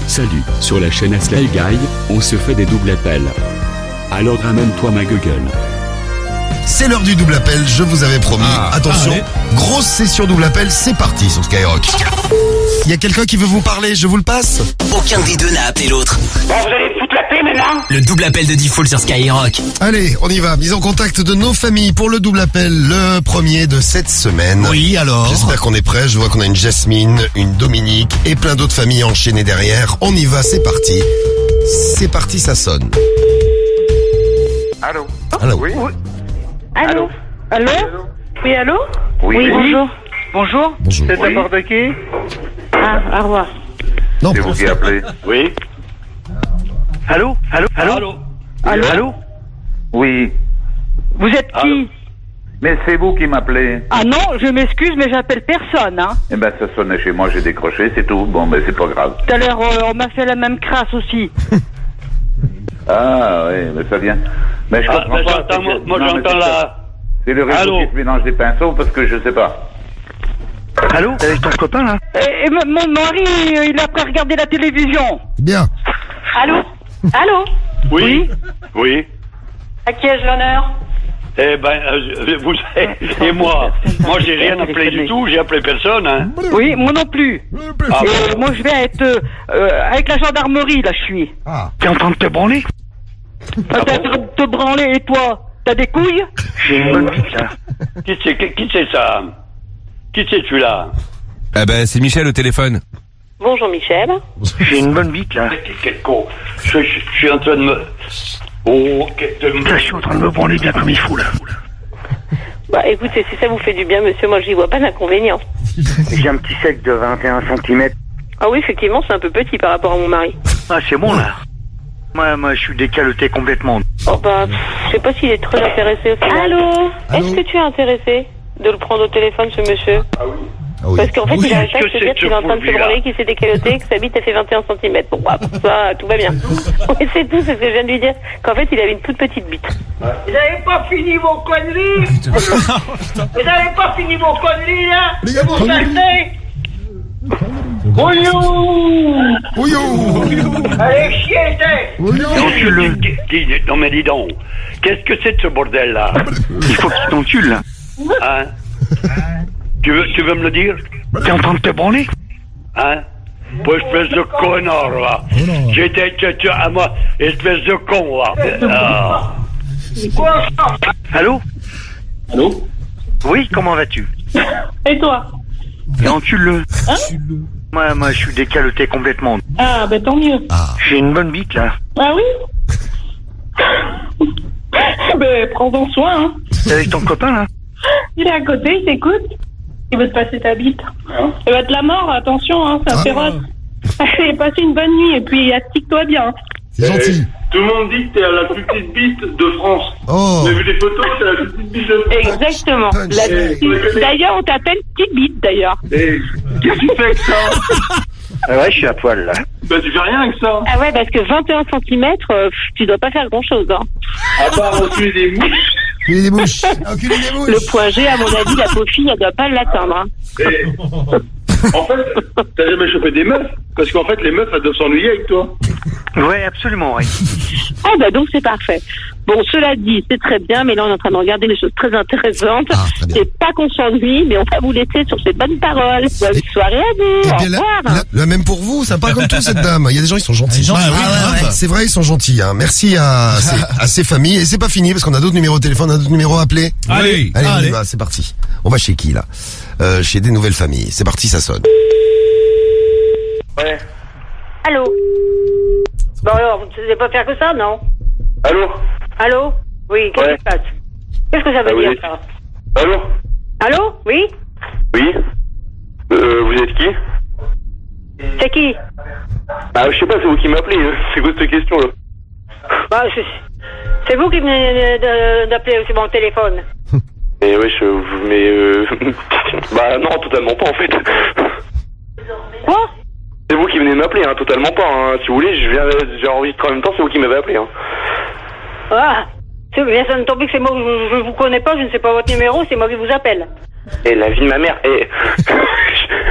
Salut, sur la chaîne Aslay Guy, on se fait des doubles appels. Alors ramène-toi ma gueule. C'est l'heure du double appel, je vous avais promis. Attention, grosse session double appel, c'est parti sur Skyrock. Il y a quelqu'un qui veut vous parler, je vous le passe. Aucun des deux n'a appelé l'autre. Bon, vous allez me foutre la paix maintenant? Le double appel de Diffoul sur Skyrock. Allez, on y va, mise en contact de nos familles pour le double appel, le premier de cette semaine. Oui, alors. J'espère qu'on est prêts, je vois qu'on a une Jasmine, une Dominique et plein d'autres familles enchaînées derrière. On y va, c'est parti. C'est parti, ça sonne. Allô? Allô? Oui? Allô? Allô? Oui, allô? Oui, Bonjour. Bonjour. Bonjour. C'est de la part de qui? Ah, au revoir. Non, C'est vous qui appelez? Oui. Allô? Allô? Allô? Allô? Allô? Oui. Vous êtes qui? Allô? Mais c'est vous qui m'appelez. Ah non, je m'excuse, mais j'appelle personne, hein. Eh ben, ça sonnait chez moi, j'ai décroché, c'est tout. Bon, ben, c'est pas grave. Tout à l'heure, on m'a fait la même crasse aussi. Ah, oui, mais ça vient. Mais je comprends ben, pas. j'entends, c'est que- moi non, mais j'entends c'est la... ça. C'est le réseau Allô? qui se mélange des pinceaux parce que je sais pas. Allô? T'es avec ton copain, là? Et mon mari, il a pas regardé la télévision. bien. Allô? Allô? Oui. Oui. À qui ai-je l'honneur? Eh ben, vous et moi j'ai rien appelé du tout, j'ai appelé personne, hein. Oui, moi non plus. Ah, Et moi, je vais être avec la gendarmerie, là, je suis. T'es en train de te branler? T'as de te branler, et toi? T'as des couilles? J'ai une bonne bite, là. qui c'est ça? Qui c'est celui-là? Ah ben c'est Michel au téléphone. Bonjour, Michel. J'ai une bonne bite, là. Quel con. Je suis en train de me... Oh, Là, je suis en train de me branler bien comme il faut, là. Bah écoutez, si ça vous fait du bien, monsieur, moi j'y vois pas d'inconvénient. J'ai un petit sec de 21 cm. Ah oui, effectivement, c'est un peu petit par rapport à mon mari. Ah, c'est bon, là. Moi, je suis décaloté complètement. Oh bah, je sais pas s'il est très intéressé au final. Allô? Est-ce que tu es intéressé de le prendre au téléphone, ce monsieur? Ah oui. Parce qu'en fait, il arrête pas de que se c'est dire qu'il est en train de se celui-là branler, qu'il s'est décaloté, que sa bite a fait 21 cm. Bon, bah, pour ça, tout va bien. Oui, c'est tout, c'est ce que je viens de lui dire. Qu'en fait, il avait une toute petite bite. Vous avez pas fini vos conneries? Vous avez pas fini vos conneries, là? Les gars, Vous savez? Allez, chier, Non mais dis donc, qu'est-ce que c'est de ce bordel-là? Il faut qu'il t'encule, là. Hein? Tu veux me le dire? T'es en train de te branler? Hein? Pas espèce de connard, là. J'étais à moi, espèce de con, là. Ah. Allô? Allô? Oui, comment vas-tu? Et toi? Et encule-le. Moi, je suis décaloté complètement. Ah, ben tant mieux. J'ai une bonne bite, là. Ah oui? Ben, prends-en soin, hein. T'es avec ton copain, là? Il est à côté, il t'écoute. Il veut te passer ta bite. Ça va être la mort, attention, hein, c'est un féroce. Allez, passe une bonne nuit et puis astique-toi bien. C'est gentil. Tout le monde dit que t'es la plus petite bite de France. Oh. J'ai vu les photos, t'es la plus petite bite de France. Exactement. Punch. D'ailleurs, on t'appelle petite bite, d'ailleurs. Et qu'est-ce que tu fais avec ça? Ah ouais, je suis à poil, là. Bah tu fais rien avec ça. Ah ouais, parce que 21 cm, tu dois pas faire grand-chose, hein. À part reculer des mouches. Enculer des mouches. Enculer des mouches. Le point G, à mon avis, la pauvre fille, elle doit pas l'atteindre, hein. Et... En fait, t'as jamais chopé des meufs? Parce qu'en fait, les meufs, elles doivent s'ennuyer avec toi. Ouais, absolument, oui. Ah bah donc c'est parfait. Bon, cela dit, c'est très bien, mais là on est en train de regarder des choses très intéressantes. Ah, très bien. C'est pas qu'on s'ennuie, mais on va vous laisser sur ces bonnes paroles. Bonne soirée à vous. Eh Au bien, revoir. même pour vous, ça part comme tout cette dame. Il y a des gens, ils sont gentils. C'est vrai, ils sont gentils. Hein. Merci à ces familles. Et c'est pas fini parce qu'on a d'autres numéros de téléphone, on a d'autres numéros à appeler. Allez, on y va, c'est parti. On va chez qui là? Chez des nouvelles familles. C'est parti, ça sonne. Ouais. Allô. Bon alors, vous ne savez pas faire que ça, non? Allô? Allô? Oui, qu'est-ce Ouais. qui se passe? Qu'est-ce que ça veut Ah, dire oui. ça? Allô? Allô? Oui? Oui? Vous êtes qui? C'est qui? Ah, je sais pas, c'est vous qui m'appelez. C'est quoi cette question là? Bah, c'est vous qui venez d'appeler aussi mon téléphone. Mais ouais, bah non, totalement pas en fait. Quoi? C'est vous qui venez de m'appeler, hein, totalement pas. Hein. Si vous voulez, j'ai enregistré en même temps, c'est vous qui m'avez appelé. Hein. Ah, c'est bien, ça me tombe que c'est moi, je vous connais pas, je ne sais pas votre numéro, c'est moi qui vous appelle. Et la vie de ma mère,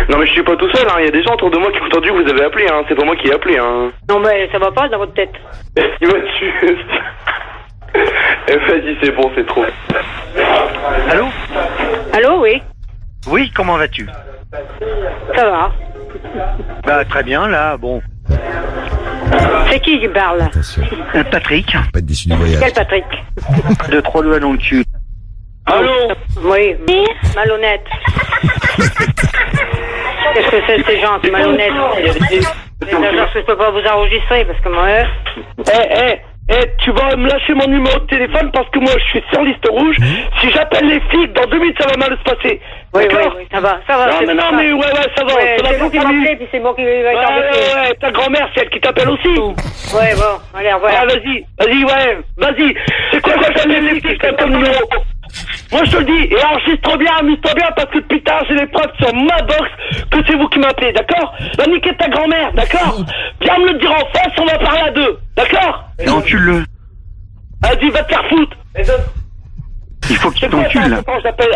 Non mais je suis pas tout seul, hein. Il y a des gens autour de moi qui ont entendu que vous avez appelé, hein. C'est pas moi qui ai appelé, hein. Non, mais ça va pas dans votre tête. Il m'a tué. Vas-y, c'est bon, c'est trop. Allô? Allô, oui? Oui, comment vas-tu? Ça va. Bah, très bien, là, bon. C'est qui parle? Attention, Patrick, pas être déçu du voyage. Quel Patrick? de 3 doigts dans le cul. Allô? Oui. Malhonnête. Qu'est-ce que c'est ces gens, c'est malhonnête? Je peux pas vous enregistrer parce que moi... Tu vas me lâcher mon numéro de téléphone parce que moi je suis sur liste rouge. Si j'appelle les filles, dans 2 minutes ça va mal se passer. Oui, D'accord? oui, ça va. Non, mais ouais, ça va. Ouais, Ça va c'est vous qui m'appelez, puis c'est moi qui vais t'embêter. Ouais, ta grand-mère, c'est elle qui t'appelle aussi. Ouais, bon, allez, au revoir. Ah, vas-y. C'est quoi les filles comme numéro? Moi je te le dis, et enregistre bien, amuse-toi bien, parce que depuis tard j'ai les preuves sur ma box que c'est vous qui m'appelez, d'accord? Va niquer ta grand-mère, d'accord? Viens me le dire en face, on va parler à deux, d'accord? Encule-le. Vas-y, va te faire foutre. Il faut qu'il t'encule, là.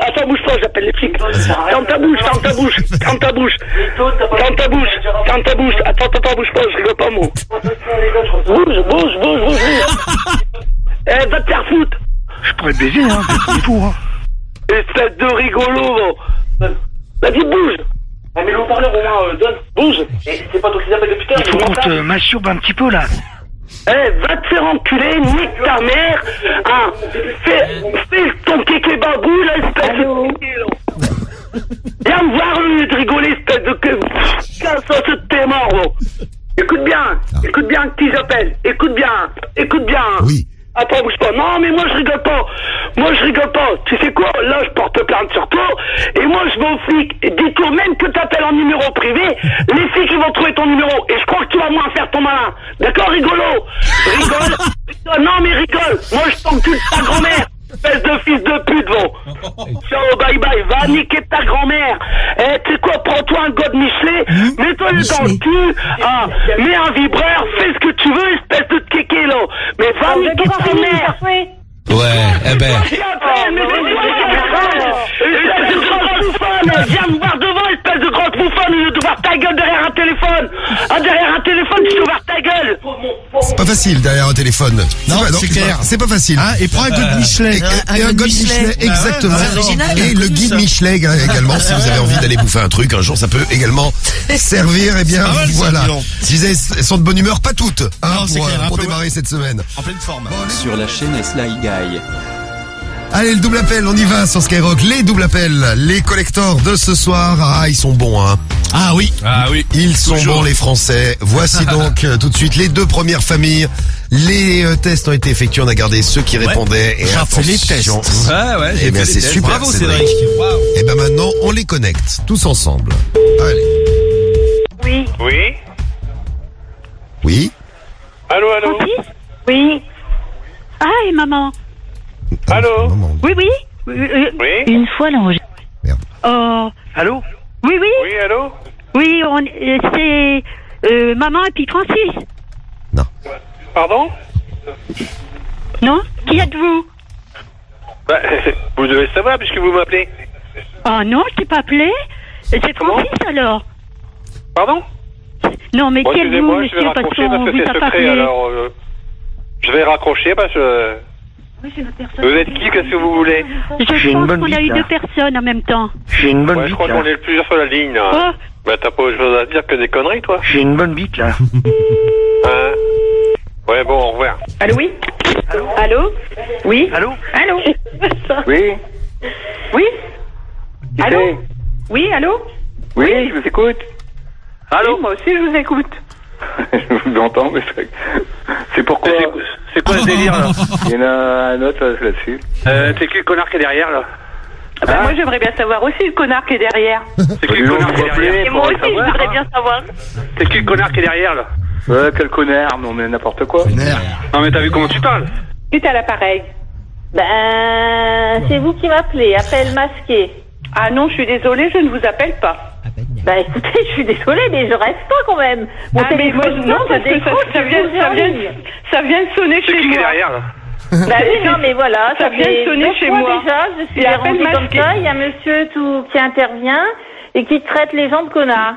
Attends, bouge pas, j'appelle les flics. Ferme ta bouche. Attends, bouge pas, je rigole pas, moi. Bouge. Va te faire foutre. Je pourrais baiser, hein, c'est fou, hein. Espèce de rigolo, bon. Vas-y, bouge. Mais le haut-parleur, au moins, donne. Bouge. C'est pas toi qui t'appelles depuis tard. Il faut qu'on te masturbe un petit peu, là. Va te faire enculer, nique ta mère. Ah, fais ton kéké babou, là, espèce de kéké, là. Viens me voir, au lieu de rigoler, espèce de kéké. Casse-toi, t'es mort, bon. Écoute bien qui j'appelle. Écoute bien. Oui. Attends, bouge pas. Non, mais moi je rigole pas. Tu sais quoi? Là, je porte plainte sur toi. Et moi, je vais aux flics. Et dis-toi même que t'appelles en numéro privé. Les flics, ils vont trouver ton numéro. Et je crois que tu vas moins faire ton malin. D'accord, rigolo? Rigole? Non, mais rigole. Moi, je t'encule ta grand-mère. Espèce de fils de pute, bon. Ciao, bye. Va niquer ta grand-mère. Tu sais quoi? Prends-toi un god Michelet. Mets-toi dans le cul. Ah, mets un vibreur. Fais ce que tu veux, espèce de kéké, là. Mais va niquer ta mère. Ouais, Viens me voir devant, espèce de grosse bouffonne, au lieu de voir ta gueule derrière un téléphone. Ah, derrière un téléphone, tu dois voir ta gueule. c'est pas facile derrière un téléphone. Non, c'est clair. C'est pas facile. Hein, et prends un God Michelet. Et un God Michelet, exactement. Et le guide Michelet également, si vous avez envie d'aller bouffer un truc, un jour ça peut également servir. Eh bien, voilà. Si vous sont de bonne humeur, pas toutes, hein, Non, c'est clair, pour un peu, démarrer cette semaine. En pleine forme. Sur la chaîne Sly Guy. Allez, le double appel, on y va sur Skyrock. Les double appels, les collectors de ce soir. Ah, ils sont bons, hein. Ah oui. Ils sont Toujours. bons, les Français. Voici donc tout de suite les 2 premières familles. Les tests ont été effectués, on a gardé ceux qui répondaient. Et J'ai fait les tests. Ouais, Eh bien, c'est super. Bravo Cédric. Waouh. Et ben maintenant, on les connecte tous ensemble. Allez. Oui. Oui. Allô? Oui. Ah, et maman. Allô? Maman. Oui. Oui? Une fois l'enregistré. Merde. Oh. Allô? Oui. Oui, allô? Oui, c'est maman et puis Francis. Pardon? Non? Qui êtes-vous? Bah, vous devez savoir puisque vous m'appelez. Oh non, je t'ai pas appelé. C'est Comment? Francis alors. Pardon? Non, mais Bon, qui êtes-vous, excusez-moi, je vais monsieur, parce raccrocher parce qu'on que vous c'est a pas secret, appelé. alors je vais raccrocher parce que... Oui, c'est notre personne. Vous êtes qui? Qu'est-ce que vous voulez? Je J'ai une pense bonne qu'on a bite, eu là. 2 personnes en même temps. J'ai une bonne Ouais, je bite, crois là. qu'on est plusieurs sur la ligne, là. Oh. Bah, t'as pas autre chose à dire que des conneries, toi? J'ai une bonne bite, là. Hein? Ouais, bon, au revoir. Allô, oui? Allô? Oui? Allô? Allô? Oui? Oui? Qui Allô? c'est? Oui, allô? Oui, je vous écoute. Allô? Moi aussi, je vous écoute. Je vous entends, mais c'est pourquoi? C'est quoi ce délire, là? Il y en a un autre là-dessus. C'est qui le connard qui est derrière, là? Bah, moi, j'aimerais bien savoir aussi le connard qui est derrière. C'est qui le connard qui est derrière? Et moi aussi, je voudrais bien savoir. C'est qui le connard qui est derrière, là? Ouais, quel connard, non mais n'importe quoi. Non, mais t'as vu comment tu parles? Qui est à l'appareil? Ben, c'est vous qui m'appelez, appel masqué. Ah non, je suis désolée, je ne vous appelle pas. Ben écoutez, je suis désolée, mais je reste pas quand même. Mon Ah, mais moi, téléphone non, sonne, parce je que décroche, ça vient de sonner C'est chez qui qui est moi. derrière, là? Bah oui, non, mais voilà, Ça ça vient de fait sonner 2 chez fois moi. déjà, je suis Et appel dérangée comme masqué. ça, il y a monsieur tout qui intervient, et qui traite les gens de connards.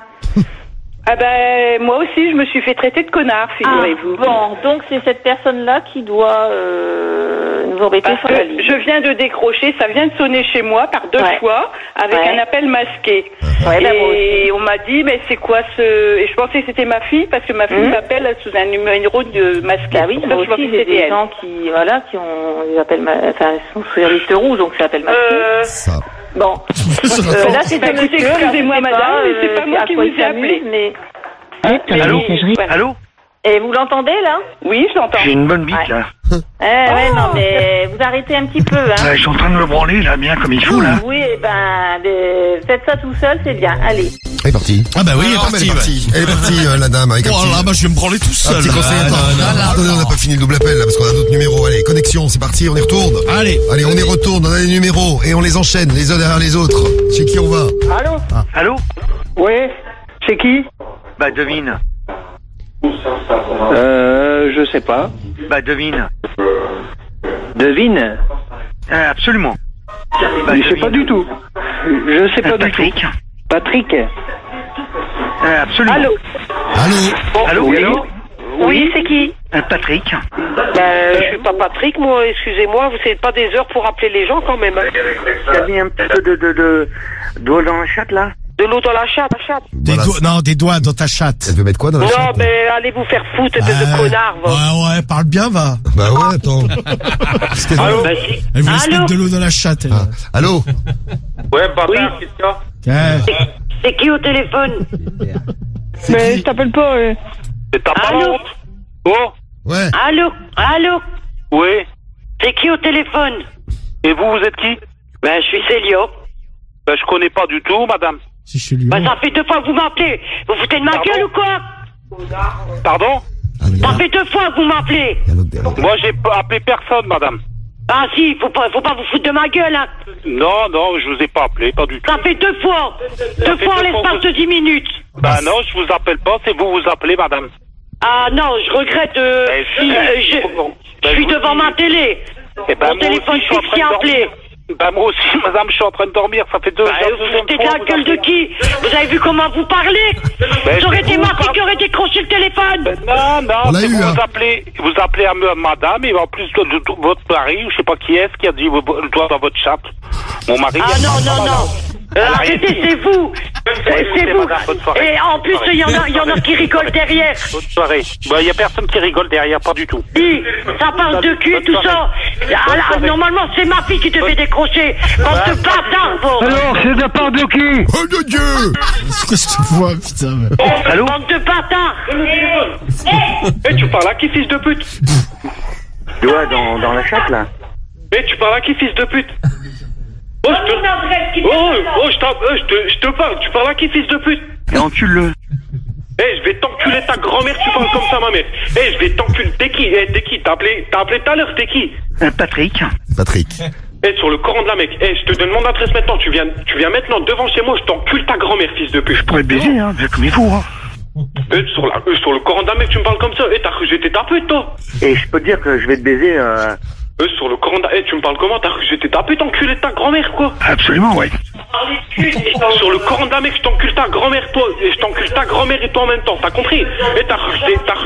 Ah ben, moi aussi, je me suis fait traiter de connard, figurez-vous. Bon, donc c'est cette personne-là qui doit nous embêter Parce sur que la ligne. je viens de décrocher, ça vient de sonner chez moi par 2 fois, avec un appel masqué. Ouais, bah, moi et on m'a dit, mais c'est quoi ce... Et je pensais que c'était ma fille, parce que ma fille m'appelle sous un numéro de masqué. Ah oui, moi aussi, j'ai des gens qui ont des appels sont sur la liste rouge, donc ça s'appelle masqué. Bon. Là, c'est bah, écoutez, excusez-moi, madame, mais c'est pas moi qui vous ai appelé. Mais... Allô? Allô? Et vous l'entendez, là? Oui, je l'entends. J'ai une bonne bite, là. Ouais, non, mais vous arrêtez un petit peu, hein. Ouais, je suis en train de me branler, là, bien comme il faut, là. Oui, faites ça tout seul, c'est bien. Allez. Elle est partie. Ah bah oui, elle est partie. Elle est partie, la dame, avec un Oh petit... là, bah je vais me branler tout seul. Un petit conseil. Attendez, on n'a pas fini le double appel, là, parce qu'on a d'autres numéros. Allez, connexion, c'est parti, on y retourne. Allez, on y retourne, on a les numéros, et on les enchaîne, les uns derrière les autres. Chez qui on va? Allô? Allô? Ouais, c'est qui? Bah, devine. Je sais pas. Bah, devine. Devine? Absolument. Bah, je sais pas du tout. Je sais pas du tout. Patrick? Absolument. Allô? Allô? Oui, allô? Oui, c'est qui? Patrick? Je suis pas Patrick, moi, excusez-moi, vous savez pas des heures pour appeler les gens quand même. T'as mis un petit peu d'eau dans la chatte, là? De l'eau dans la chatte, des doigts dans ta chatte. Elle veut mettre quoi dans la chatte? Non, mais allez vous faire foutre de connard, va. Ouais, parle bien, va. Bah ouais, attends. Allô? Elle vous laisse mettre de l'eau dans la chatte, elle. Allô? Ouais, bâtard, qu'est-ce qu'il y a? C'est qui au téléphone? Mais je t'appelle pas, C'est ta parole. Oh? Ouais. Allô? Oui. C'est qui au téléphone? Et vous êtes qui? Ben, je suis Célio. Ben, je connais pas du tout, madame. C'est chez lui. Ben, ça fait 2 fois que vous m'appelez. Vous foutez de ma gueule ou quoi? Pardon? Ça fait 2 fois que vous m'appelez. Moi, j'ai pas appelé personne, madame. Ah si, faut pas vous foutre de ma gueule, hein. Non, je vous ai pas appelé, pas du tout. Ça fait 2 fois. 2 fois en l'espace de 10 minutes. Bah non, je vous appelle pas, c'est vous appelez, madame. Ah non, je regrette. Je suis devant ma télé. Mon téléphone fixe qui a appelé. Bah moi aussi, madame, je suis en train de dormir, ça fait 2 heures. Vous foutez de la gueule de qui? Vous avez vu comment vous parlez? J'aurais été ma fille qui aurait décroché le téléphone. Non, vous appelez à madame, et en plus de votre mari, je sais pas qui est-ce qui a dit le doigt dans votre chatte. Mon mari. Ah non. Arrêtez, c'est vous. C'est vous. Et en plus, il y en a qui rigolent derrière. Bonne soirée. Bah, y a personne qui rigole derrière, pas du tout. Si, ça parle de cul, tout ça. Normalement, c'est ma fille qui devait décrocher. Bande de bâtards, bon. Alors, c'est de la part de qui? Oh de Dieu! C'est quoi cette voix, putain? Allô? Bande de bâtards. Eh, tu parles à qui, fils de pute? Doigt dans la chatte, là. Eh, tu parles à qui, fils de pute? Oh, je te parle. Tu parles à qui, fils de pute? Et encule-le. Eh, je vais t'enculer ta grand-mère, tu parles comme ça, ma mère. Eh, je vais t'enculer. T'es qui? T'as appelé tout à l'heure, t'es qui? Patrick. Eh, sur le Coran de la Mecque. Eh, je te donne mon adresse maintenant. Tu viens maintenant devant chez moi, je t'encule ta grand-mère, fils de pute. Je pourrais te baiser, hein, comme il faut, hein. Eh, sur le Coran de la Mecque, tu me parles comme ça. Eh, t'as cru que j'étais ta pute, toi? Et je peux te dire que je vais te baiser, sur le Coran de la... Eh, tu me parles comment? T'as cru que j'étais ta pute, enculé de ta grand-mère, quoi? Absolument, ouais. Sur le Coran de la Mecque, je t'encule ta grand-mère, toi, et je t'encule ta grand-mère et toi en même temps, t'as compris? Et t'as cru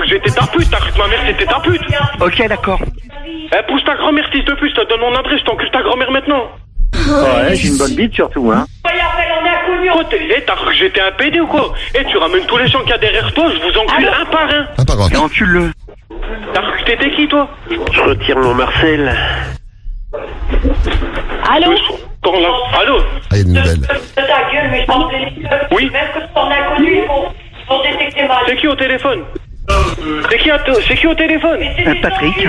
que j'étais ta pute, t'as cru que ma mère c'était ta pute. Ok, d'accord. Eh, pousse ta grand-mère, fils de pute, je te donne mon adresse, je t'encule ta grand-mère maintenant. Ouais, j'ai une bonne bite surtout, hein. Eh, t'as cru que j'étais un PD ou quoi? Eh, tu ramènes tous les gens qu'il y a derrière toi, je vous encule un par un. Et encule-le. T'as cru que t'étais qui, toi? Je retire mon Marcel. Allô? Allô? Ah, il y a des nouvelles. Ta gueule, mais je pense que oui? même que ton inconnu, ils vont détecter mal. C'est qui au téléphone? C'est qui au téléphone? Patrick.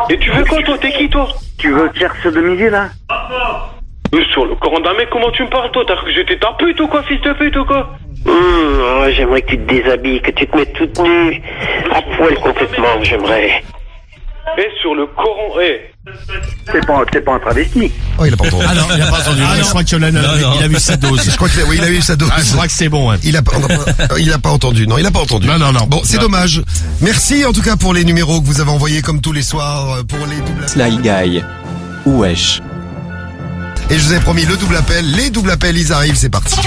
Et tu veux quoi, toi? T'es qui, toi? Tu veux te faire sodomiser, là? Sur le Coran d'un mec, comment tu me parles, toi? T'as cru que j'étais ta pute ou quoi, fils de pute ou quoi? J'aimerais que tu te déshabilles, que tu te mettes toute nue, à poil complètement, j'aimerais. Eh, sur le Coran, T'es pas un travesti. Oh, il a pas entendu. Ah non, il a pas entendu. Je crois qu'il a vu sa dose. Je crois qu'il a eu sa dose. Je crois que c'est bon, hein. Il a pas entendu. Non, il a pas entendu. Non. Bon, c'est dommage. Merci en tout cas pour les numéros que vous avez envoyés comme tous les soirs pour les doubles. Sly Guy. Wesh. Et je vous ai promis le double appel. Les doubles appels, ils arrivent, c'est parti.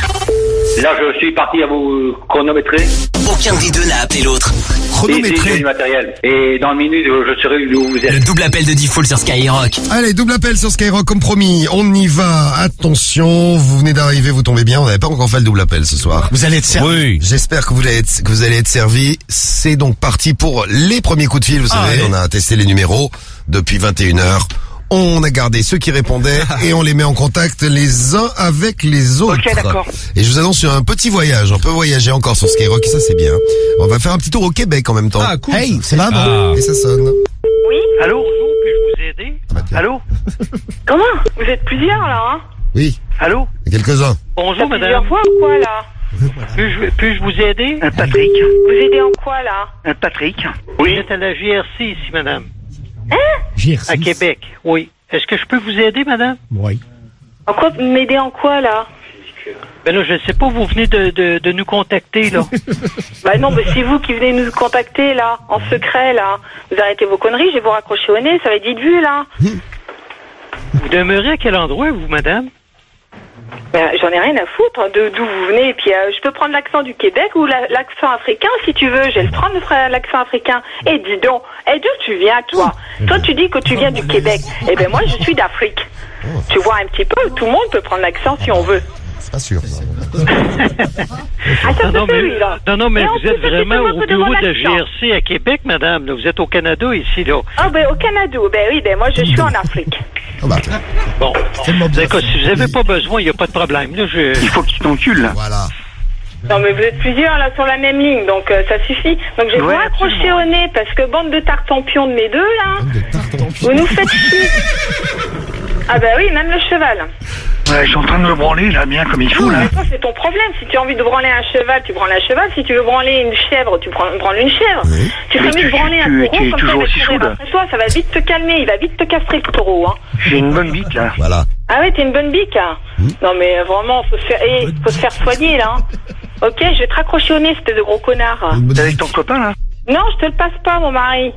Là, je suis parti à vous chronométrer. Aucun des deux n'a appelé l'autre. Chronométré. J'ai du matériel. Et dans une minute, je serai où vous êtes. Le double appel de Diffoul sur Skyrock. Allez, double appel sur Skyrock, comme promis. On y va. Attention, vous venez d'arriver, vous tombez bien. On n'avait pas encore fait le double appel ce soir. Vous allez être servi. Oui. J'espère que vous allez être servis. C'est donc parti pour les premiers coups de fil. Vous savez, on a testé les numéros depuis 21h. On a gardé ceux qui répondaient et on les met en contact les uns avec les autres. Ok, d'accord. Et je vous annonce un petit voyage. On peut voyager encore sur Skyrock et ça c'est bien. On va faire un petit tour au Québec en même temps. Ah, cool. Hey, c'est là, non? Et ça sonne. Oui. Allô, bonjour, puis-je vous aider? Allô? Comment? Vous êtes plusieurs là, hein? Oui. Allô? Quelques-uns. Bonjour, madame. Plusieurs fois ou quoi là? Puis-je vous aider? Patrick. Vous aidez en quoi là? Patrick. Oui. Vous êtes à la GRC ici, madame. À Québec, oui. Est-ce que je peux vous aider, madame? Oui. En quoi? M'aider en quoi là? Ben là, je sais pas, vous venez de nous contacter, là. Bah non, mais c'est vous qui venez nous contacter là, en secret là. Vous arrêtez vos conneries, je vais vous raccrocher au nez, ça va être vite vu là. Vous demeurez à quel endroit, vous, madame? Ben, j'en ai rien à foutre d'où vous venez. Et puis je peux prendre l'accent du Québec ou l'accent africain si tu veux. J'ai le droit de faire l'accent africain. Et dis donc, d'où tu viens toi? Toi tu dis que tu viens du Québec. Eh ben moi je suis d'Afrique. Tu vois un petit peu, tout le monde peut prendre l'accent si on veut. C'est pas sûr. Ah, ça se fait, oui, là. Non, mais Et en vous êtes plus, vraiment c'est au pas bureau devant de l'accent. GRC à Québec, madame. Là, vous êtes au Canada, ici, là. Ah ben au Canada, ben oui, ben moi je suis en Afrique. Bon, d'accord, si vous n'avez pas besoin, il n'y a pas de problème. Là, il faut qu'il t'encule, là. Voilà. Non mais vous êtes plusieurs là sur la même ligne, donc ça suffit. Donc je vais vous raccrocher au nez parce que bande de tartempions de mes deux là, vous nous faites chier. Ah bah oui, même le cheval. Ouais, je suis en train de me branler, là, bien comme il faut, là. Mais ça, c'est ton problème. Si tu as envie de branler un cheval, tu branles un cheval. Si tu veux branler une chèvre, tu branles une chèvre. Oui. Tu ferais mieux de branler un taureau, comme ça, il va courir après toi. Ça va vite te calmer. Il va vite te castrer, le taureau, hein. J'ai une bonne bite, là. Voilà. Ah ouais, t'es une bonne bique, hein. Non, mais vraiment, faut se faire soigner, là. Hein. Ok, je vais te raccrocher au nez, espèce de gros connard. T'es avec ton copain, là? Non, je te le passe pas, mon mari.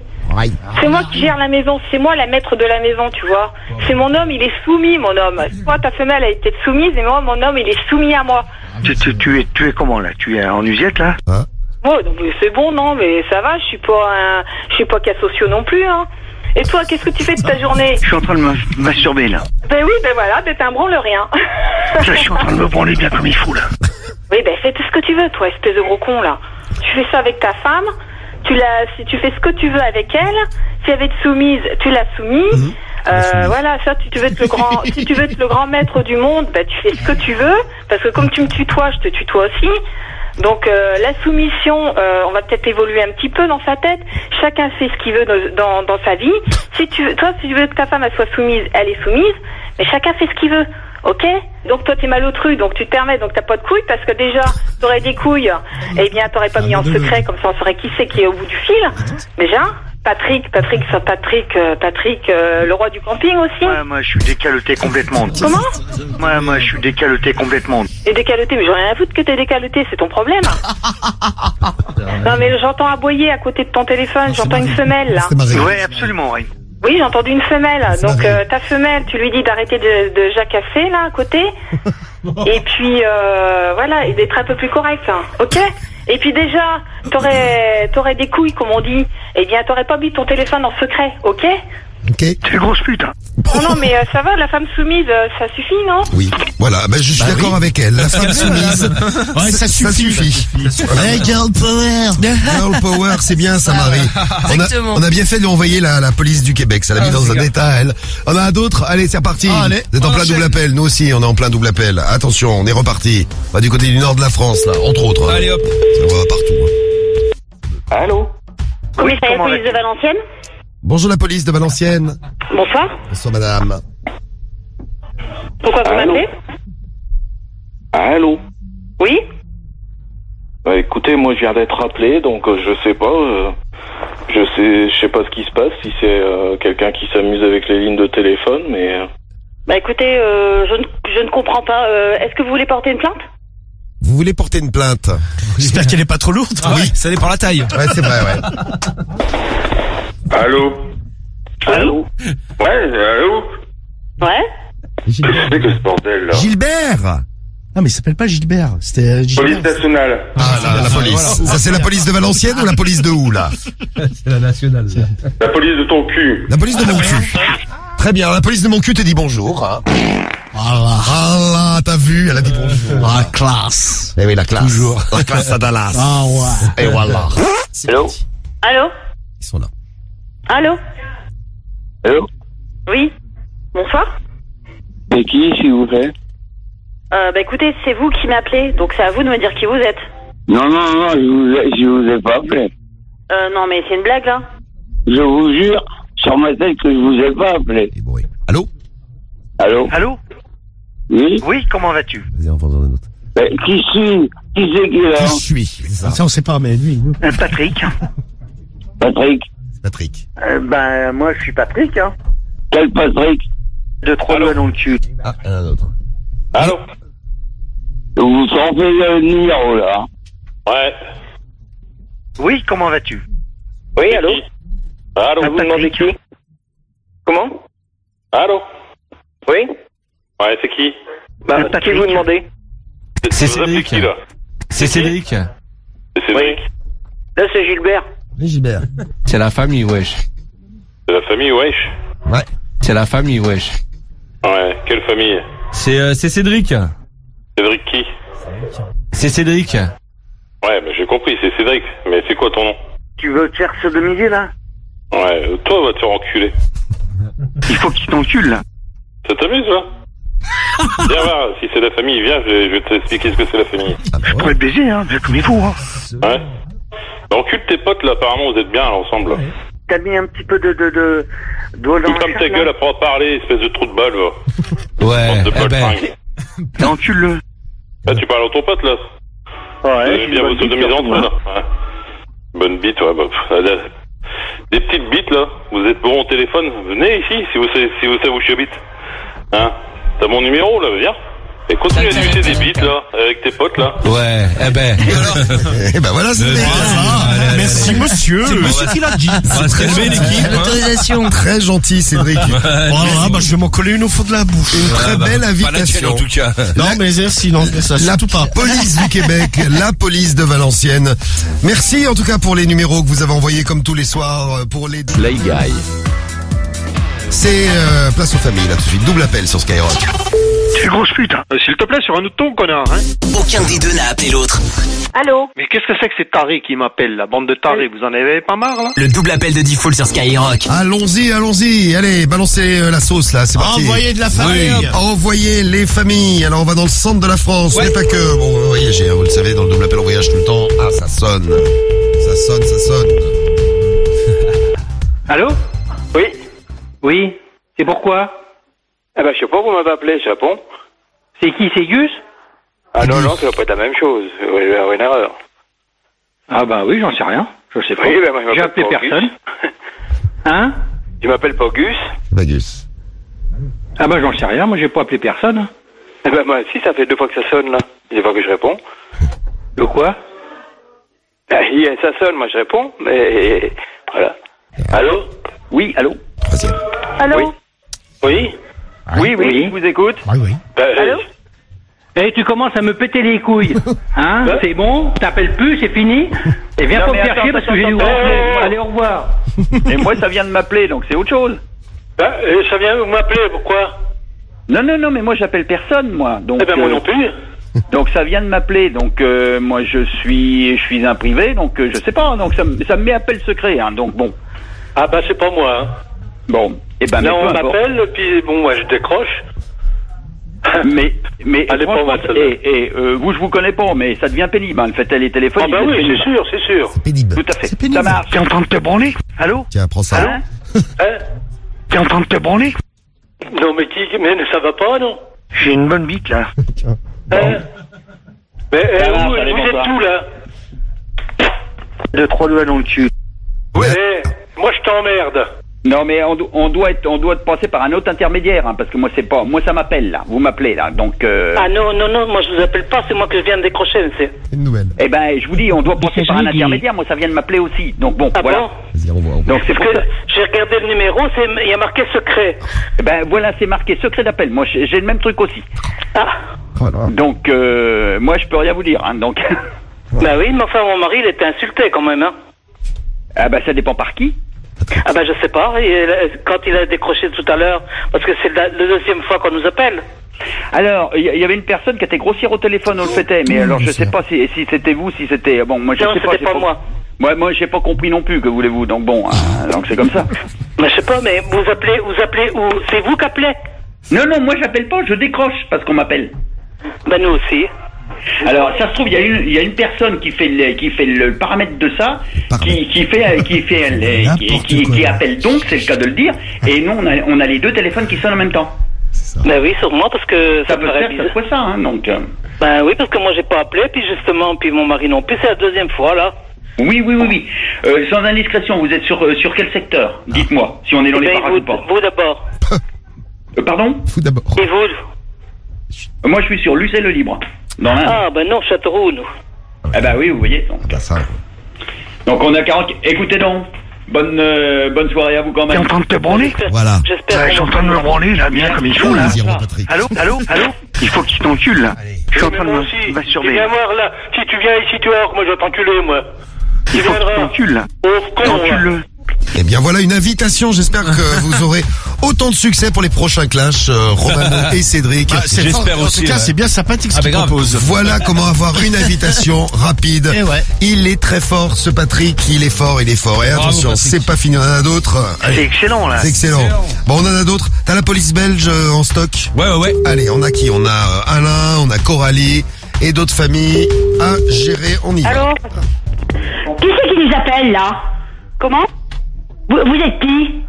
C'est moi qui gère la maison, c'est moi la maître de la maison, tu vois. C'est mon homme, il est soumis, mon homme. Toi, ta femelle a été soumise, et moi, mon homme, il est soumis à moi. Tu es comment, là? Tu es en usette, là? Ouais, donc c'est bon, non, mais ça va, je suis pas casocio non plus, hein. Et toi, qu'est-ce que tu fais de ta journée? Je suis en train de me masturber, là. Ben oui, ben voilà, ben t'es un branle rien. Là, je suis en train de me branler bien comme il faut, là. Oui, ben fais tout ce que tu veux, toi, espèce de gros con, là. Tu fais ça avec ta femme, si tu fais ce que tu veux avec elle, si elle veut être soumise, tu l'as soumise. Voilà, ça, si tu veux être le grand maître du monde, bah, tu fais ce que tu veux, parce que comme tu me tutoies, je te tutoie aussi. Donc, la soumission, on va peut-être évoluer un petit peu dans sa tête. Chacun fait ce qu'il veut dans sa vie. Si tu veux que ta femme, elle soit soumise, elle est soumise, mais chacun fait ce qu'il veut. Ok? Donc toi t'es malotru, donc tu te permets, donc t'as pas de couilles, parce que déjà, t'aurais des couilles, eh bien t'aurais pas mis en secret, comme ça on saurait qui c'est qui est au bout du fil. Déjà, Patrick, le roi du camping aussi. Ouais, moi je suis décaloté complètement. Comment? Ouais, moi je suis décaloté complètement. Et décaloté, mais j'en ai rien à foutre que t'es décaloté, c'est ton problème. Non mais j'entends aboyer à côté de ton téléphone, j'entends une femelle là. Ouais, absolument, oui. Oui, j'ai entendu une femelle. Donc ta femelle, tu lui dis d'arrêter de jacasser là à côté. Et puis voilà, et d'être un peu plus correct, hein. Ok? Et puis déjà, t'aurais des couilles comme on dit. Eh bien, t'aurais pas mis ton téléphone en secret, ok? Ok. C'est grosse pute, hein. Non, mais ça va, la femme soumise, ça suffit, non? Oui. Voilà, je suis d'accord avec elle. La femme soumise. Ouais, ça suffit. Hey, girl power. Girl power, c'est bien ça, Marie. On a bien fait de lui envoyer la police du Québec. Ça l'a mis dans un état, elle. On a d'autres. Allez, c'est reparti. Vous êtes en plein double appel. Nous aussi, on est en plein double appel. Attention, on est reparti. On va du côté du nord de la France, là, entre autres. Allez, hop. Ça va partout. Allô? Commissariat de police de Valenciennes? Bonjour la police de Valenciennes. Bonsoir. Bonsoir madame. Pourquoi vous m'appelez? Allô? Oui? Bah écoutez, moi je viens d'être appelé, donc je sais pas. Je sais pas ce qui se passe, si c'est quelqu'un qui s'amuse avec les lignes de téléphone, mais... Bah écoutez, je ne comprends pas. Est-ce que vous voulez porter une plainte? Vous voulez porter une plainte? J'espère qu'elle est pas trop lourde. Oui, ça dépend la taille. Ouais, c'est vrai, ouais. Allô? Allô? Ouais, allô? Ouais? Gilbert. C'est que ce bordel, là. Gilbert. Non, mais il s'appelle pas Gilbert. C'était Gilbert. Police nationale. Ah, la police. Voilà. Ça, c'est la police de Valenciennes ou la police de où, là? C'est la nationale, ça. La police de ton cul. La police de mon cul. Très bien, la police de mon cul te dit bonjour. Hein. Voilà. Ah là, t'as vu, elle a dit bonjour. La classe. Eh oui, la classe. Toujours. La classe à Dallas. Ah ouais. Et voilà. Allô? Allô? Ils sont là. Allô? Allô? Oui? Bonsoir? C'est qui, s'il vous plaît? Bah écoutez, c'est vous qui m'appelez, donc c'est à vous de me dire qui vous êtes. Non, je vous ai pas appelé. Non mais c'est une blague là. Je vous jure, sur ma tête, que je vous ai pas appelé. Et bon, oui. Allô? Allô? Allô? Oui? Oui, comment vas-tu? Vas-y, on va en un autre. Qui c'est qui est là? Qui suis? C'est ça. Ça, on sait pas, mais lui. Patrick. Patrick? Patrick. Ben, moi, je suis Patrick, hein. Quel Patrick? De trois doigts dans le cul. Ah, un autre. Allô? Vous trompez le numéro, là. Ouais. Oui, comment vas-tu? Oui, allô? Allô, vous Patrick. demandez qui? Comment? Allô? Oui? Ouais, c'est qui? Bah, qui Patrick. vous demandez? C'est Vous appelez Cédric. qui, là? C'est Cédric. C'est Cédric. Là, c'est Gilbert. Oui, Gilbert. C'est la famille, wesh. C'est la famille, wesh. Ouais. C'est la famille, wesh. Ouais, quelle famille? C'est Cédric. Cédric qui? C'est Cédric. Ouais, mais j'ai compris, c'est Cédric. Mais c'est quoi ton nom? Tu veux te faire sodomiser, là? Ouais, toi, va te faire enculer. Il faut qu'il t'encule, là. Ça t'amuse, là? Viens voir, si c'est la famille, viens, je vais t'expliquer ce que c'est la famille. Je pourrais te baiser, hein, comme il faut, hein. Ouais? Bah, encule tes potes, là, apparemment, vous êtes bien, là, ensemble, là. T'as mis un petit peu de doigt dans Tu la fermes ta chatte, gueule là. après parler, espèce de trou de balle, va. Ouais. De Eh balle ben, fringue. T'encules-le. Ah, tu parles à ton pote, là? Vous Ouais, aimez bien vos sodomises entre vous, là? Ouais. Bonne bite, ouais, bah, des petites bites, là. Vous êtes bon au téléphone. Venez ici, si vous savez où j'habite. Hein? T'as mon numéro, là, viens. Et continue à diffuser des bites, là, avec tes potes, là. ouais. Eh ben. Eh ben voilà, c'est Merci, monsieur. C'est monsieur qui l'a dit. On va se calmer, l'équipe. l'autorisation. Très gentil, Cédric. Voilà, bah, je vais m'en coller une au fond de la bouche. Une très belle Pas la tienne, invitation. en tout cas. Non, mais sinon, ça, La surtout pas. police du Québec, la police de Valenciennes. Merci en tout cas pour les numéros que vous avez envoyés comme tous les soirs pour les... Play Guy. C'est place aux familles là tout de suite. Double appel sur Skyrock. Tu grosse pute. S'il te plaît, sur un autre ton, connard, hein. Aucun des deux n'a appelé l'autre. Allô? Mais qu'est-ce que c'est que ces tarés qui m'appellent, la bande de tarés? Vous en avez pas marre, là? Le double appel de Diffoul sur Skyrock. Allons-y, allons-y. Allez, balancez la sauce là, c'est parti. Envoyez de la famille. Oui, envoyez les familles. Alors on va dans le centre de la France, mais pas que. Bon, on va voyager, hein, vous le savez, dans le double appel on voyage tout le temps. Ah, ça sonne. Ça sonne, ça sonne. Allô? Oui. Oui. C'est pourquoi? Eh ben, je sais pas, vous m'avez appelé, je réponds. C'est qui? C'est Gus? Ah non, ça va pas être la même chose. Il va y avoir une erreur. Ah bah oui, j'en sais rien. Je sais pas. Oui, ben, moi, je J'ai m'appelle appelé pas personne. Gus. Hein? Tu m'appelles pas Gus? Bagus. Ah bah j'en sais rien, moi j'ai pas appelé personne. Eh ben, moi, si, ça fait 2 fois que ça sonne, là. Des fois que je réponds. De quoi? Ça sonne, moi je réponds, mais voilà. Allô? Oui, allô? Troisième. Allô? Oui. Oui? Oui, Oui. je vous écoute. Oui, oui. Allô? Eh, tu commences à me péter les couilles. Hein? C'est bon? T'appelles plus, c'est fini? Et viens Non, pas me mais faire attends, chier parce que j'ai du attends, renfler. attends. Allez, au revoir. Et moi, ça vient de m'appeler, donc c'est autre chose. Ça vient de m'appeler, pourquoi? Non, mais moi j'appelle personne, moi. Donc, Eh ben, moi non plus. Donc ça vient de m'appeler, donc moi je suis un privé, donc je sais pas, donc ça me met appel secret, hein, donc bon. Ah bah c'est pas moi, hein. Bon, et ben Là, mais on peu importe. m'appelle, puis bon, moi je décroche. Mais Elle est pas franchement, mal, celle-là. vous je vous connais pas, mais ça devient pénible, hein, le fait les téléphones. Ah bah oui, c'est sûr, c'est sûr. Pénible. Tout à fait. C'est pénible. Ça marche. T'es en train de te branler? Allô? Tiens, prends ça. Hein? Hein? T'es en train de te branler? Non, mais mais ça va pas, non? J'ai une bonne bite, là. Hein? Mais Ça va, vous allez, êtes bonsoir. où, là? De trois doigts dans le cul. Ouais, moi je t'emmerde. Non mais on doit passer par un autre intermédiaire, hein, parce que moi ça m'appelle là, vous m'appelez là, donc. Ah non, moi je vous appelle pas, c'est moi que je viens de décrocher, monsieur. Une nouvelle. Eh ben, je vous dis, on doit passer par un intermédiaire. Moi, ça vient de m'appeler aussi. Donc bon, Ah voilà. bon? Vas-y, on voit. Donc c'est pour Parce ça. que j'ai regardé le numéro, il y a marqué secret. Ben voilà, c'est marqué secret d'appel. Moi, j'ai le même truc aussi. Ah. Voilà. Donc, moi, je peux rien vous dire. Hein, donc. Bah oui, mais enfin, mon mari, il était insulté quand même. Hein. Ah bah, ça dépend par qui. Ah bah, je sais pas. Quand il a décroché tout à l'heure, parce que c'est la deuxième fois qu'on nous appelle. Alors, il y avait une personne qui était grossière au téléphone, on le fêtait, mais alors je sais pas si c'était vous, si c'était... Bon, moi je non, sais pas. c'était pas moi. Moi, j'ai pas compris non plus, que voulez-vous, donc bon, donc c'est comme ça. Mais je sais pas, mais vous appelez où? C'est vous qui appelez? Non, moi j'appelle pas, je décroche, parce qu'on m'appelle. Ben nous aussi. Alors, ça se trouve, il y a une personne qui fait le paramètre de ça, qui appelle donc, c'est le cas de le dire, et nous, on a les deux téléphones qui sonnent en même temps. Ben oui, sûrement, parce que ça peut faire que ça soit ça, hein, donc. Ben oui, parce que moi j'ai pas appelé, puis justement, puis mon mari non plus, c'est la deuxième fois, là. Oui. Sans indiscrétion, vous êtes sur quel secteur? Dites-moi, si on est dans les parages ou pas. Vous d'abord. Pardon? Vous d'abord. Et vous? Moi, je suis sur Lucé le Libre, dans l'Inde. Ah, ben non, Châteauroux, nous. Eh ben oui, vous voyez. Donc on a 40... Écoutez donc, bonne soirée à vous quand même. T'es en train de te branler? Voilà. Je suis en train de me branler, là, bien comme il faut, là. Allô? Il faut que tu t'encules, là. Je suis en train de me masturber. Tu viens voir, là. Si tu viens ici, tu vois, moi je vais t'enculer, moi. Il faut que tu t'encules, là. Encule-le. Eh bien voilà une invitation, j'espère que vous aurez autant de succès pour les prochains clashs, Romano et Cédric. J'espère aussi. En tout cas, c'est bien sympathique ce qu'il propose. Voilà comment avoir une invitation rapide. Il est très fort, ce Patrick, il est fort. Et attention, c'est pas fini, on en a d'autres. C'est excellent, là. C'est excellent. Bon, on en a d'autres. T'as la police belge en stock? Ouais. Allez, on a qui? On a Alain, on a Coralie et d'autres familles à gérer, on y va. Allô? Qui c'est qui nous appelle, là? Comment? Vous êtes qui?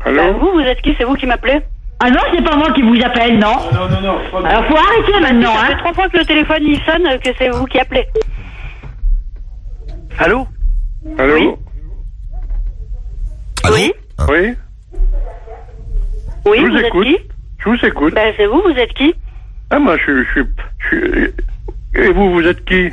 Allô? Vous êtes qui? C'est vous qui m'appelez? Ah non, c'est pas moi qui vous appelle, non? Non. Alors faut arrêter maintenant, Ça fait 3 fois que le téléphone il sonne, que c'est vous qui appelez. Allô? Oui. Oui. Oui, Je vous êtes écoute. qui? Je vous écoute. Ben c'est vous êtes qui? Ah, moi, je suis... Et vous êtes qui?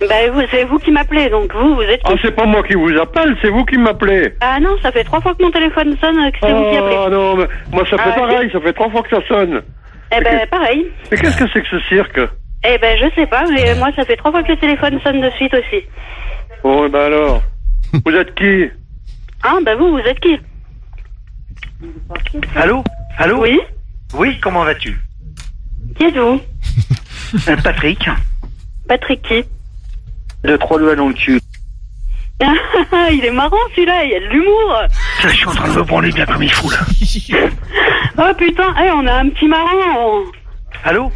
Ben c'est vous qui m'appelez, donc vous êtes qui? Ah, c'est pas moi qui vous appelle, c'est vous qui m'appelez. Ah non, ça fait 3 fois que mon téléphone sonne, que c'est vous qui appelez. Ah non, mais moi ça fait pareil, ça fait 3 fois que ça sonne. Eh ben pareil. Mais qu'est-ce que c'est que ce cirque? Eh ben je sais pas, mais moi ça fait 3 fois que le téléphone sonne de suite aussi. Bon, ben alors, vous êtes qui? Ah ben vous êtes qui? Allô? Oui. Oui, comment vas-tu? Qui êtes-vous? Patrick. Patrick qui? De 3 doigts dans le cul. Il est marrant celui-là, il y a de l'humour. Je suis en train de me branler bien comme il faut, là. Oh putain, on a un petit marrant. Allô?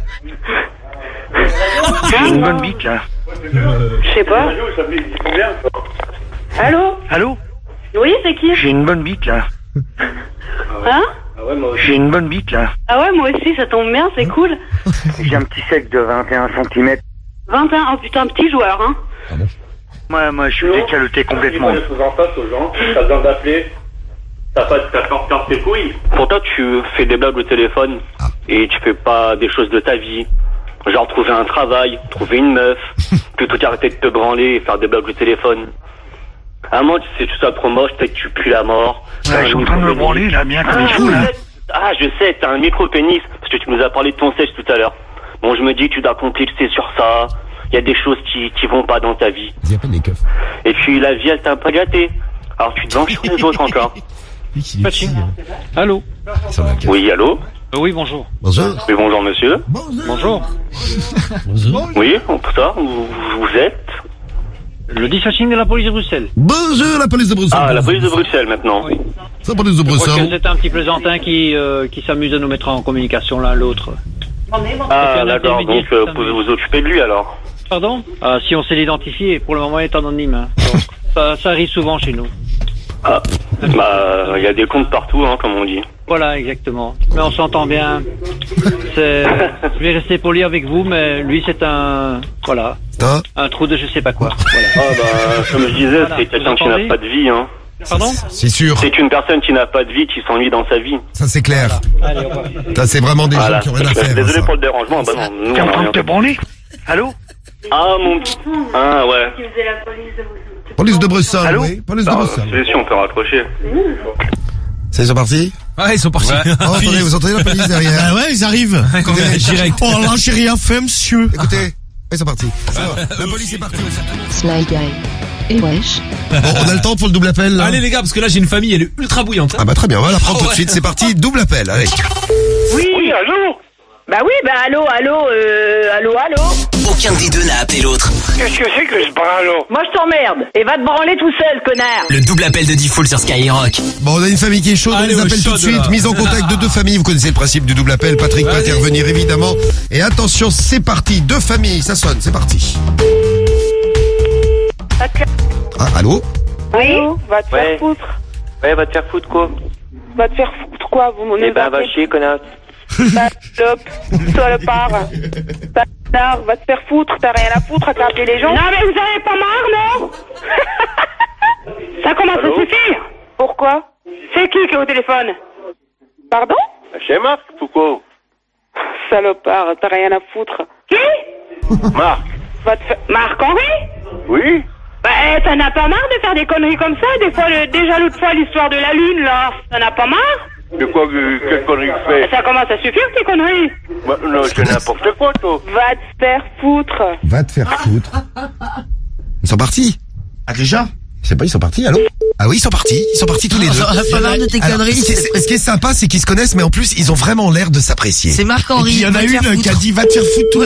J'ai une bonne bite, là. Je sais pas. Allô? Oui, c'est qui? J'ai une bonne bite, là. Hein? J'ai une bonne bite, là. Ah ouais, moi aussi, ça tombe bien, c'est cool. J'ai un petit sec de 21 cm. 21, oh putain, petit joueur, hein. Moi, je suis décaloté complètement. En face aux gens, t'as besoin d'appeler. T'as pas tes couilles. Pourtant, tu fais des blagues au téléphone et tu fais pas des choses de ta vie. Genre trouver un travail, trouver une meuf, plutôt qu'arrêter de te branler et faire des blagues au téléphone. À un moment, tu sais, tout ça trop moche, peut-être que tu pues la mort. Ouais, je suis en train de me branler, là, bien comme il faut, là. Ah, je sais, t'as un micro-pénis, parce que tu nous as parlé de ton sèche tout à l'heure. Bon, je me dis que tu dois complexer sur ça. Il y a des choses qui vont pas dans ta vie. Ils appellent les keufs. Et puis, la vie, elle t'a un peu gâté. Alors, tu te venges sur les autres encore. Allô? Oui, allô? Oui, bonjour. Bonjour. Oui, bonjour, monsieur. Bonjour. Oui, pour ça, vous êtes? Le dispatching de la police de Bruxelles. Bonjour, la police de Bruxelles. Ah, la police de Bruxelles, maintenant. Oui. La police de Je crois Bruxelles. que c'est un petit plaisantin qui s'amuse à nous mettre en communication l'un l'autre. Ah, d'accord, donc vous pouvez vous occuper de lui, alors. Pardon? Si on sait l'identifier, pour le moment il est anonyme. Hein. Donc, ça arrive souvent chez nous. Ah, bah, il y a des comptes partout, hein, comme on dit. Voilà, exactement. Mais on s'entend bien. Je vais rester poli avec vous, mais lui c'est un trou de je sais pas quoi. Voilà. Ah bah, comme je disais, c'est quelqu'un qui n'a pas de vie, hein. Pardon? C'est sûr. C'est une personne qui n'a pas de vie, qui s'ennuie dans sa vie. Ça c'est clair. Allez, au revoir. Ça c'est vraiment des gens qui ont rien à faire. Désolé ça. pour le dérangement, bah non. Nous, T'es en train de te branler? Allô? Ah, mon... Ah, ouais. Qui faisait la police de Bruxelles. Police de Bruxelles, Allô? oui. Police de Bruxelles. Si, on peut raccrocher. Ça, ils sont partis? Ouais, ils sont partis. Oh, attendez, vous entendez la police derrière? Ah ouais, ils arrivent. Écoutez, direct. Oh là, j'ai rien fait, monsieur. Écoutez, ils sont partis. La police est partie. Sly Guy. Et wesh. Bon, on a le temps pour le double appel, là? Allez les gars, parce que là j'ai une famille, elle est ultra bouillante. Ah bah très bien, on va la prendre tout de suite. C'est parti, double appel, allez. Oui, allô? Bah oui, allô. Aucun des deux n'a appelé l'autre. Qu'est-ce que c'est que ce bralo? Moi je t'emmerde. Et va te branler tout seul, connard. Le double appel de Diffoul sur Skyrock. Bon, on a une famille qui est chaude, on Allez, les appelle ouais, tout de chaude, suite. là. Mise en contact de deux familles, vous connaissez le principe du double appel. Patrick va intervenir évidemment. Et attention, c'est parti, deux familles, ça sonne, c'est parti. Ah, allô? Oui, va te faire foutre. Ouais, va te faire foutre quoi? Va te faire foutre quoi, vous m'en va chier, connasse. Salope, salopard. Bâtard, va te faire foutre, t'as rien à foutre à taper les gens. Non mais vous avez pas marre, non? Ça commence à suffire. Pourquoi? C'est qui est au téléphone? Pardon? C'est Marc, pourquoi? Salopard, t'as rien à foutre. Qui? Marc. Va te faire... Marc-Henri? Oui? Bah, t'en as pas marre de faire des conneries comme ça? Des fois, déjà l'autre fois, l'histoire de la Lune, là, t'en as pas marre? De quoi, quelle connerie tu fais? Ça commence à suffire, tes conneries. Bah, non, c'est n'importe quoi, toi. Va te faire foutre. Va te faire foutre. Ils sont partis. Ah, déjà? Je sais pas, ils sont partis, allô? Ah oui, ils sont partis tous les deux. Pas marre de tes conneries. Ce qui est sympa, c'est qu'ils se connaissent, mais en plus, ils ont vraiment l'air de s'apprécier. C'est Marc-Henri. Il y en a une qui a dit va te faire foutre toi.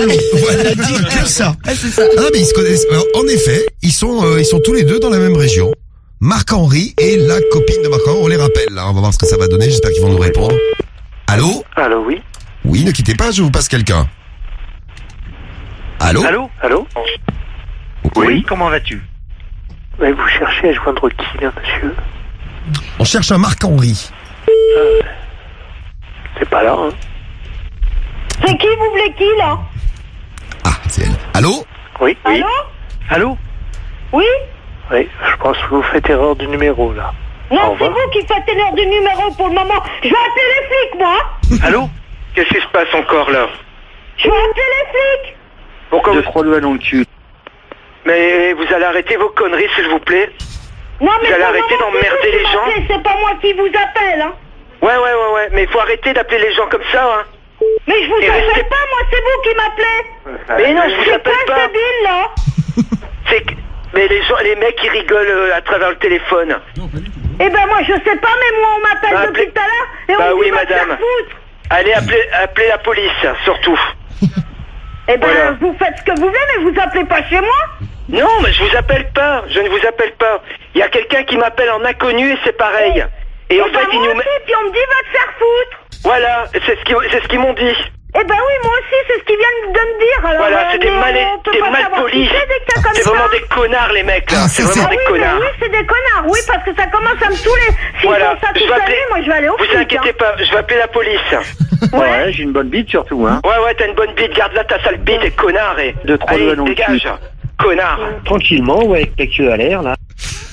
Elle a dit que ça. C'est ça. Ah non, mais ils se connaissent. Alors, en effet, ils sont tous les deux dans la même région. Marc-Henri et la copine de Marc-Henri, on les rappelle, là. On va voir ce que ça va donner, j'espère qu'ils vont nous répondre. Allô? Allô, oui? Oui, ne quittez pas, je vous passe quelqu'un. Allô? Allô? Oui, comment vas-tu? Mais vous cherchez à joindre qui, là, monsieur? On cherche un Marc-Henri. C'est pas là, hein? C'est qui, vous voulez qui, là? Ah, c'est elle. Allô? Oui? Allô? Oui? Oui, je pense que vous faites erreur de numéro, là. Non, c'est vous qui faites erreur de numéro pour le moment. Je vais appeler les flics, moi. Allô? Qu'est-ce qui se passe encore, là? Je vais appeler les flics. Pourquoi vous... 2-3 doigts dans le cul. Mais vous allez arrêter vos conneries, s'il vous plaît. Non, mais vous allez arrêter d'emmerder les gens. C'est pas moi qui vous appelle, hein. Ouais. Mais il faut arrêter d'appeler les gens comme ça, hein. Mais je vous appelle pas, moi, c'est vous qui m'appelez. Mais non, je vous appelle pas. C'est quoi ce deal, là? C'est que... Mais les mecs, ils rigolent à travers le téléphone. Eh ben, moi, je sais pas, mais moi, on m'appelle depuis tout à l'heure. Et on me dit, va te faire foutre. Allez, appelez la police, surtout. Eh ben, vous faites ce que vous voulez, mais vous appelez pas chez moi. Non, mais je vous appelle pas. Je ne vous appelle pas. Il y a quelqu'un qui m'appelle en inconnu et c'est pareil. Et en fait, ils nous mettent... Puis on me dit, va te faire foutre. Voilà, c'est ce qu'ils m'ont dit. Eh ben oui, moi aussi, c'est ce qu'ils viennent de me dire. Alors, voilà, c'est des malpolis. C'est vraiment des connards, les mecs, là. C'est vraiment des connards. Oui, c'est des connards, oui, parce que ça commence à me saouler. S'ils font ça toute l'année, moi, je vais aller au flic. Vous inquiétez pas, je vais appeler la police. Ouais, j'ai une bonne bite surtout, hein. Ouais, t'as une bonne bite, garde là ta sale bite et connard, et... 2-3 doigts dans le cul. Dégage, connard. Tranquillement, ouais, avec la queue à l'air, là.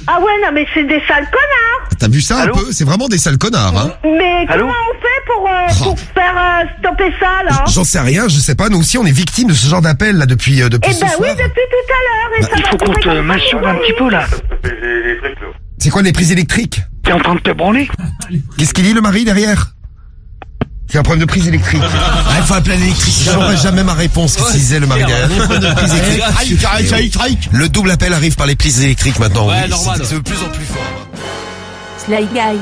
Ah ouais, non, mais c'est des sales connards. T'as vu ça un peu? C'est vraiment des sales connards, hein. Mais comment on fait pour faire stopper ça, là? J'en sais rien, je sais pas. Nous aussi, on est victimes de ce genre d'appel, là, depuis ce soir. Eh ben oui, depuis tout à l'heure. Et ça il faut qu'on te masturbe un petit peu, là. C'est quoi, les prises électriques? T'es en train de te branler? Qu'est-ce qu'il dit, le mari, derrière? C'est un problème de prise électrique. Ah, il faut appeler l'électricien. J'aurais jamais ma réponse, qu'est-ce qu'il disait, le mari derrière. Un problème de prise électrique. Le double appel arrive par les prises électriques, maintenant. Ouais, normal. C'est de plus en plus fort. Sly Guy.